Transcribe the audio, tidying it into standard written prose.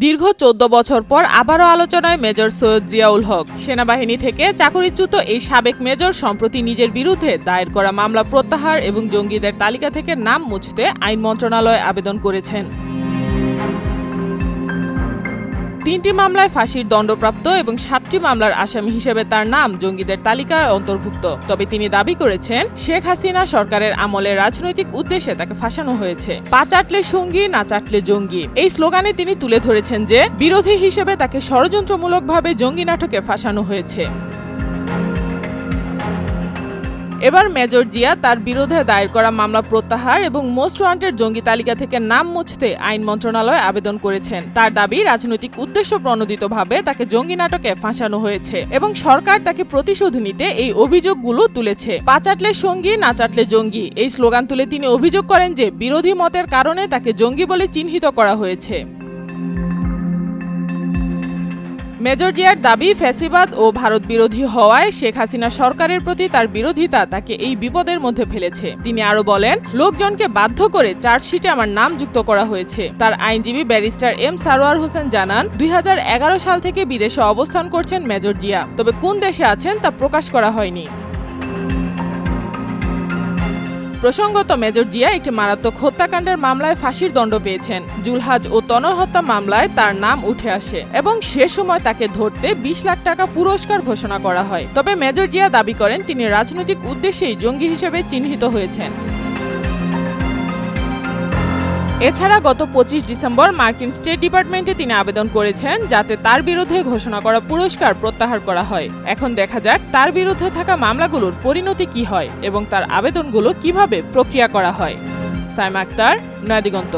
দীর্ঘ ১৪ বছর পর আবারও আলোচনায় মেজর সৈয়দ জিয়াউল হক। সেনাবাহিনী থেকে চাকরিচ্যুত এই সাবেক মেজর সম্প্রতি নিজের বিরুদ্ধে দায়ের করা মামলা প্রত্যাহার এবং জঙ্গিদের তালিকা থেকে নাম মুছতে আইন মন্ত্রণালয়ে আবেদন করেছেন। ৩টি মামলায় ফাঁসির দণ্ডপ্রাপ্ত এবং ৭টি মামলার আসামি হিসেবে তার নাম জঙ্গিদের তালিকায় অন্তর্ভুক্ত। তবে তিনি দাবি করেছেন, শেখ হাসিনা সরকারের আমলে রাজনৈতিক উদ্দেশ্যে তাকে ফাঁসানো হয়েছে। পা চাটলে সঙ্গী, না চাটলে জঙ্গি, এই স্লোগানে তিনি তুলে ধরেছেন যে বিরোধী হিসেবে তাকে ষড়যন্ত্রমূলকভাবে জঙ্গি নাটকে ফাঁসানো হয়েছে। এবার মেজর জিয়া তার বিরুদ্ধে দায়ের করা মামলা প্রত্যাহার এবং মোস্ট ওয়ান্টেড জঙ্গি তালিকা থেকে নাম মুছতে আইন মন্ত্রণালয়ে আবেদন করেছেন। তার দাবি, রাজনৈতিক উদ্দেশ্য প্রণোদিতভাবে তাকে জঙ্গি নাটকে ফাঁসানো হয়েছে এবং সরকার তাকে প্রতিশোধ নিতে এই অভিযোগগুলো তুলেছে। পা চাটলে সঙ্গী, না চাটলে জঙ্গি, এই স্লোগান তুলে তিনি অভিযোগ করেন যে বিরোধী মতের কারণে তাকে জঙ্গি বলে চিহ্নিত করা হয়েছে। মেজর জিয়ার দাবি, ফ্যাসিবাদ ও ভারত বিরোধী হওয়ায় শেখ হাসিনা সরকারের প্রতি তার বিরোধিতা তাকে এই বিপদের মধ্যে ফেলেছে। তিনি আরো বলেন, লোকজনকে বাধ্য করে চার্জশিটে আমার নাম যুক্ত করা হয়েছে। তার আইনজীবী ব্যারিস্টার এম সারোয়ার হোসেন জানান, ২০১১ সাল থেকে বিদেশে অবস্থান করছেন মেজর জিয়া, তবে কোন দেশে আছেন তা প্রকাশ করা হয়নি। প্রসঙ্গত, মেজর জিয়া একটি মারাত্মক হত্যাকাণ্ডের মামলায় ফাঁসির দণ্ড পেয়েছেন। জুলহাজ ও তনয় হত্যা মামলায় তার নাম উঠে আসে এবং সে সময় তাকে ধরতে ২০ লাখ টাকা পুরস্কার ঘোষণা করা হয়। তবে মেজর জিয়া দাবি করেন, তিনি রাজনৈতিক উদ্দেশ্যেই জঙ্গি হিসেবে চিহ্নিত হয়েছেন। এছাড়া গত ২৫ ডিসেম্বর মার্কিন স্টেট ডিপার্টমেন্টে তিনি আবেদন করেছেন যাতে তার বিরুদ্ধে ঘোষণা করা পুরস্কার প্রত্যাহার করা হয়। এখন দেখা যাক তার বিরুদ্ধে থাকা মামলাগুলোর পরিণতি কি হয় এবং তার আবেদনগুলো কিভাবে প্রক্রিয়া করা হয়। সাইমা আক্তার, নয়াদিগন্ত।